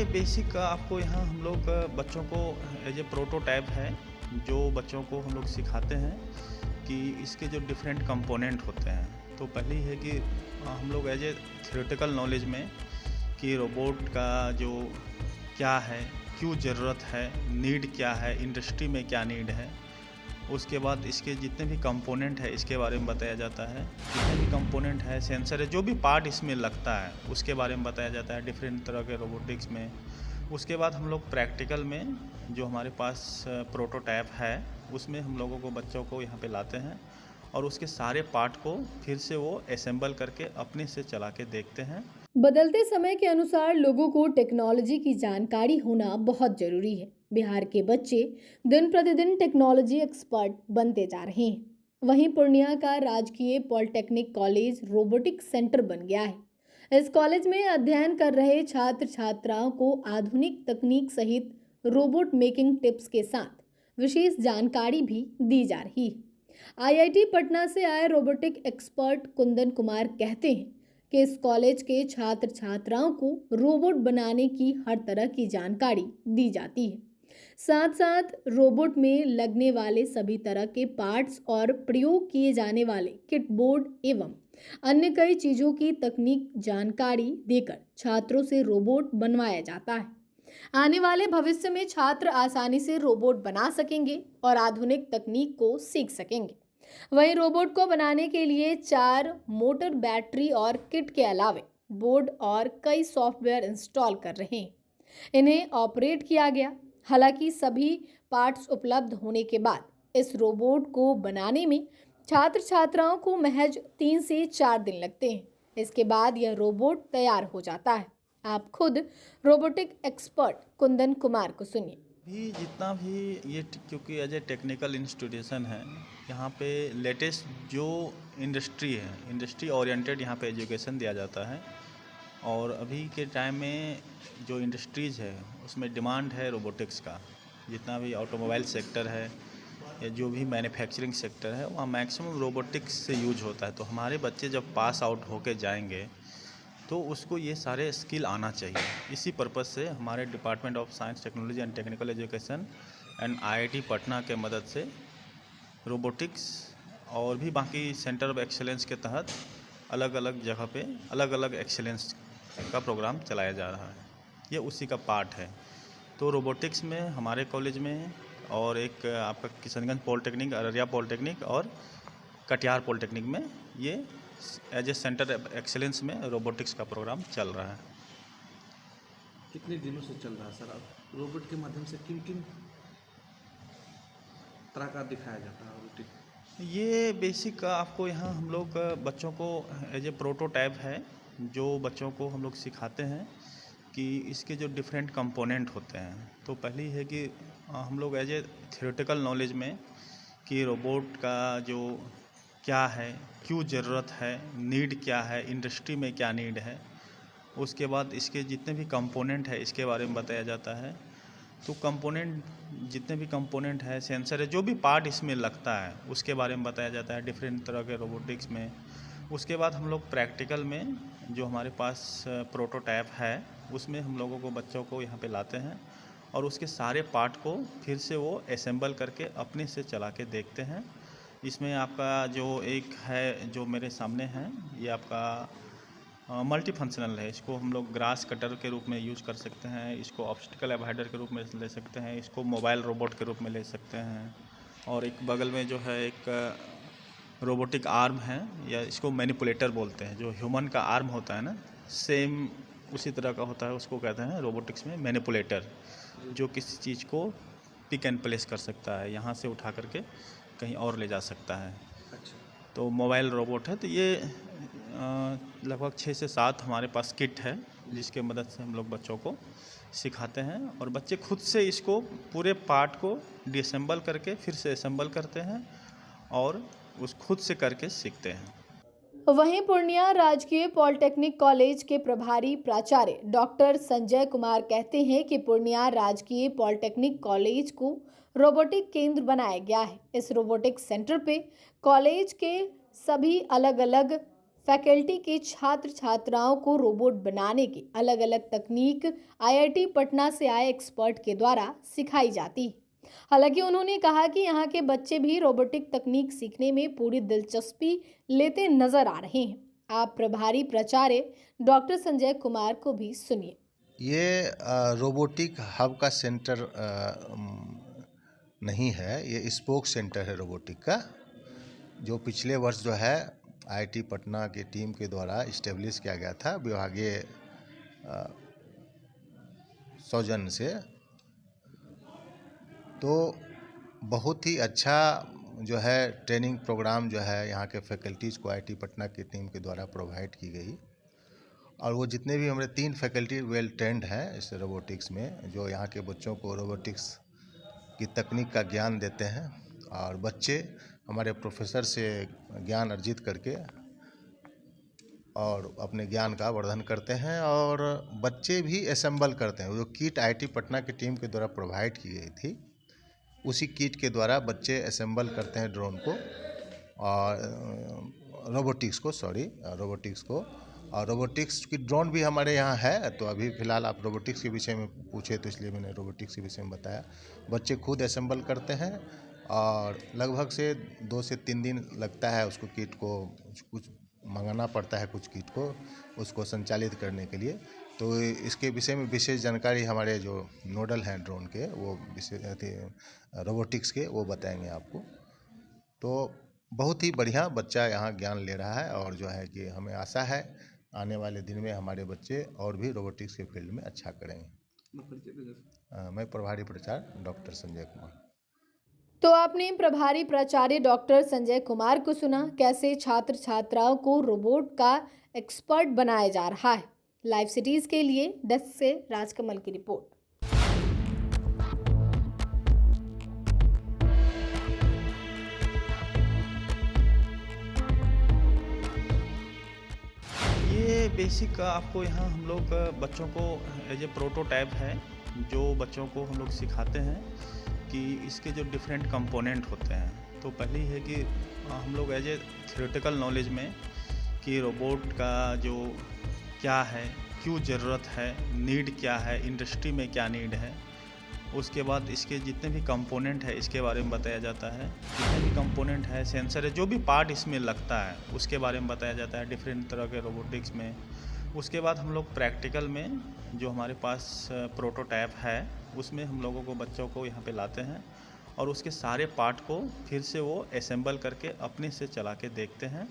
ये बेसिक आपको यहाँ हम लोग बच्चों को एज ए प्रोटोटाइप है, जो बच्चों को हम लोग सिखाते हैं कि इसके जो डिफरेंट कंपोनेंट होते हैं। तो पहले ही है कि हम लोग एज ए थ्योरेटिकल नॉलेज में कि रोबोट का जो क्या है, क्यों ज़रूरत है, नीड क्या है, इंडस्ट्री में क्या नीड है। उसके बाद इसके जितने भी कंपोनेंट है इसके बारे में बताया जाता है। जितने भी कंपोनेंट है, सेंसर है, जो भी पार्ट इसमें लगता है उसके बारे में बताया जाता है डिफरेंट तरह के रोबोटिक्स में। उसके बाद हम लोग प्रैक्टिकल में जो हमारे पास प्रोटोटाइप है उसमें हम लोगों को बच्चों को यहाँ पे लाते हैं और उसके सारे पार्ट को फिर से वो असेंबल करके अपने से चला के देखते हैं। बदलते समय के अनुसार लोगों को टेक्नोलॉजी की जानकारी होना बहुत जरूरी है। बिहार के बच्चे दिन प्रतिदिन टेक्नोलॉजी एक्सपर्ट बनते जा रहे हैं। वहीं पूर्णिया का राजकीय पॉलिटेक्निक कॉलेज रोबोटिक सेंटर बन गया है। इस कॉलेज में अध्ययन कर रहे छात्र छात्राओं को आधुनिक तकनीक सहित रोबोट मेकिंग टिप्स के साथ विशेष जानकारी भी दी जा रही है। आईआईटी पटना से आए रोबोटिक एक्सपर्ट कुंदन कुमार कहते हैं कि इस कॉलेज के छात्र छात्राओं को रोबोट बनाने की हर तरह की जानकारी दी जाती है। साथ साथ रोबोट में लगने वाले सभी तरह के पार्ट्स और प्रयोग किए जाने वाले किट बोर्ड एवं अन्य कई चीजों की तकनीक जानकारी देकर छात्रों से रोबोट बनवाया जाता है। आने वाले भविष्य में छात्र आसानी से रोबोट बना सकेंगे और आधुनिक तकनीक को सीख सकेंगे। वहीं रोबोट को बनाने के लिए 4 मोटर, बैटरी और किट के अलावे बोर्ड और कई सॉफ्टवेयर इंस्टॉल कर रहे हैं। इन्हें ऑपरेट किया गया। हालांकि सभी पार्ट्स उपलब्ध होने के बाद इस रोबोट को बनाने में छात्र छात्राओं को महज 3 से 4 दिन लगते हैं। इसके बाद यह रोबोट तैयार हो जाता है। आप खुद रोबोटिक एक्सपर्ट कुंदन कुमार को सुनिए। भी जितना भी ये क्योंकि एज ए टेक्निकल इंस्टीट्यूशन है, यहाँ पे लेटेस्ट जो इंडस्ट्री है, इंडस्ट्री ओरिएंटेड यहाँ पे एजुकेशन दिया जाता है। और अभी के टाइम में जो इंडस्ट्रीज़ है उसमें डिमांड है रोबोटिक्स का। जितना भी ऑटोमोबाइल सेक्टर है या जो भी मैन्युफैक्चरिंग सेक्टर है वहाँ मैक्सिमम रोबोटिक्स से यूज होता है। तो हमारे बच्चे जब पास आउट होके जाएंगे तो उसको ये सारे स्किल आना चाहिए। इसी पर्पज़ से हमारे department of science technology and technical education and IIT Patna के मदद से रोबोटिक्स और भी बाकी सेंटर ऑफ एक्सीलेंस के तहत अलग अलग जगह पे अलग अलग एक्सीलेंस का प्रोग्राम चलाया जा रहा है। ये उसी का पार्ट है। तो रोबोटिक्स में हमारे कॉलेज में और एक आपका किशनगंज पॉलिटेक्निक, अररिया पॉलिटेक्निक और कटिहार पॉलिटेक्निक में ये as a centre of excellence में रोबोटिक्स का प्रोग्राम चल रहा है। कितने दिनों से चल रहा है सर? आप रोबोट के माध्यम से किन किन तरह का दिखाया जाता है रोबोटिक? ये बेसिक आपको यहाँ हम लोग बच्चों को एज ए प्रोटोटाइप है, जो बच्चों को हम लोग सिखाते हैं कि इसके जो डिफरेंट कंपोनेंट होते हैं। तो पहले ही है कि हम लोग एज ए थ्योरेटिकल नॉलेज में कि रोबोट का जो क्या है, क्यों ज़रूरत है, नीड क्या है, इंडस्ट्री में क्या नीड है। उसके बाद इसके जितने भी कंपोनेंट है इसके बारे में बताया जाता है। तो कंपोनेंट जितने भी कंपोनेंट है, सेंसर है, जो भी पार्ट इसमें लगता है उसके बारे में बताया जाता है डिफरेंट तरह के रोबोटिक्स में। उसके बाद हम लोग प्रैक्टिकल में जो हमारे पास प्रोटोटाइप है उसमें हम लोगों को बच्चों को यहाँ पे लाते हैं और उसके सारे पार्ट को फिर से वो असेंबल करके अपने से चला के देखते हैं। इसमें आपका जो एक है जो मेरे सामने है, ये आपका मल्टी फंक्शनल है। इसको हम लोग ग्रास कटर के रूप में यूज कर सकते हैं, इसको ऑब्स्टिकल अवॉइडर के रूप में ले सकते हैं, इसको मोबाइल रोबोट के रूप में ले सकते हैं। और एक बगल में जो है एक रोबोटिक आर्म है, या इसको मैनिपुलेटर बोलते हैं। जो ह्यूमन का आर्म होता है ना, सेम उसी तरह का होता है, उसको कहते हैं रोबोटिक्स में मैनिपुलेटर, जो किसी चीज़ को पिक एंड प्लेस कर सकता है, यहाँ से उठा करके कहीं और ले जा सकता है। अच्छा। तो मोबाइल रोबोट है। तो ये लगभग 6 से 7 हमारे पास किट है जिसके मदद से हम लोग बच्चों को सिखाते हैं और बच्चे खुद से इसको पूरे पार्ट को डिसेंबल करके फिर से असेंबल करते हैं और उस खुद से करके सीखते हैं। वहीं पूर्णिया राजकीय पॉलिटेक्निक कॉलेज के प्रभारी प्राचार्य डॉक्टर संजय कुमार कहते हैं कि पूर्णिया राजकीय पॉलिटेक्निक कॉलेज को रोबोटिक केंद्र बनाया गया है। इस रोबोटिक सेंटर पे कॉलेज के सभी अलग अलग फैकल्टी के छात्र छात्राओं को रोबोट बनाने की अलग अलग तकनीक आईआईटी पटना से आए एक्सपर्ट के द्वारा सिखाई जाती है। हालांकि उन्होंने कहा कि यहाँ के बच्चे भी रोबोटिक तकनीक सीखने में पूरी दिलचस्पी लेते नजर आ रहे हैं। आप प्रभारी प्राचार्य डॉक्टर संजय कुमार को भी सुनिए। ये रोबोटिक हब का सेंटर नहीं है, ये स्पोक सेंटर है रोबोटिक का, जो पिछले वर्ष जो है आईआईटी पटना की टीम के द्वारा इस्टेब्लिश किया गया था विभागीय सौजन्य से। तो बहुत ही अच्छा जो है ट्रेनिंग प्रोग्राम जो है यहाँ के फैकल्टीज़ को आईआईटी पटना की टीम के द्वारा प्रोवाइड की गई। और वो जितने भी हमारे 3 फैकल्टी वेल ट्रेंड हैं इस रोबोटिक्स में, जो यहाँ के बच्चों को रोबोटिक्स की तकनीक का ज्ञान देते हैं। और बच्चे हमारे प्रोफेसर से ज्ञान अर्जित करके और अपने ज्ञान का वर्धन करते हैं। और बच्चे भी असेंबल करते हैं, जो किट आईआईटी पटना की टीम के द्वारा प्रोवाइड की गई थी, उसी किट के द्वारा बच्चे असेंबल करते हैं ड्रोन को और रोबोटिक्स को। और रोबोटिक्स की ड्रोन भी हमारे यहाँ है। तो अभी फ़िलहाल आप रोबोटिक्स के विषय में पूछे तो इसलिए मैंने रोबोटिक्स के विषय में बताया। बच्चे खुद असेंबल करते हैं और लगभग से 2 से 3 दिन लगता है उसको, किट को कुछ मंगाना पड़ता है, कुछ किट को उसको संचालित करने के लिए। तो इसके विषय में विशेष जानकारी हमारे जो नोडल हैं ड्रोन के, वो रोबोटिक्स के, वो बताएंगे आपको। तो बहुत ही बढ़िया बच्चा यहाँ ज्ञान ले रहा है और जो है कि हमें आशा है आने वाले दिन में हमारे बच्चे और भी रोबोटिक्स के फील्ड में अच्छा करेंगे। मैं प्रभारी प्राचार्य डॉक्टर संजय कुमार। तो आपने प्रभारी प्राचार्य डॉक्टर संजय कुमार को सुना, कैसे छात्र छात्राओं को रोबोट का एक्सपर्ट बनाया जा रहा है। लाइव सिटीज के लिए डेस्क से राजकमल की रिपोर्ट। ये बेसिक आपको यहाँ हम लोग बच्चों को एज ए प्रोटोटाइप है, जो बच्चों को हम लोग सिखाते हैं कि इसके जो डिफरेंट कंपोनेंट होते हैं। तो पहले है कि हम लोग एज ए थ्योरेटिकल नॉलेज में कि रोबोट का जो क्या है, क्यों ज़रूरत है, नीड क्या है, इंडस्ट्री में क्या नीड है। उसके बाद इसके जितने भी कंपोनेंट है इसके बारे में बताया जाता है। जितने भी कंपोनेंट है, सेंसर है, जो भी पार्ट इसमें लगता है उसके बारे में बताया जाता है डिफरेंट तरह के रोबोटिक्स में। उसके बाद हम लोग प्रैक्टिकल में जो हमारे पास प्रोटोटाइप है उसमें हम लोगों को, बच्चों को यहाँ पे लाते हैं और उसके सारे पार्ट को फिर से वो असेंबल करके अपने से चला के देखते हैं।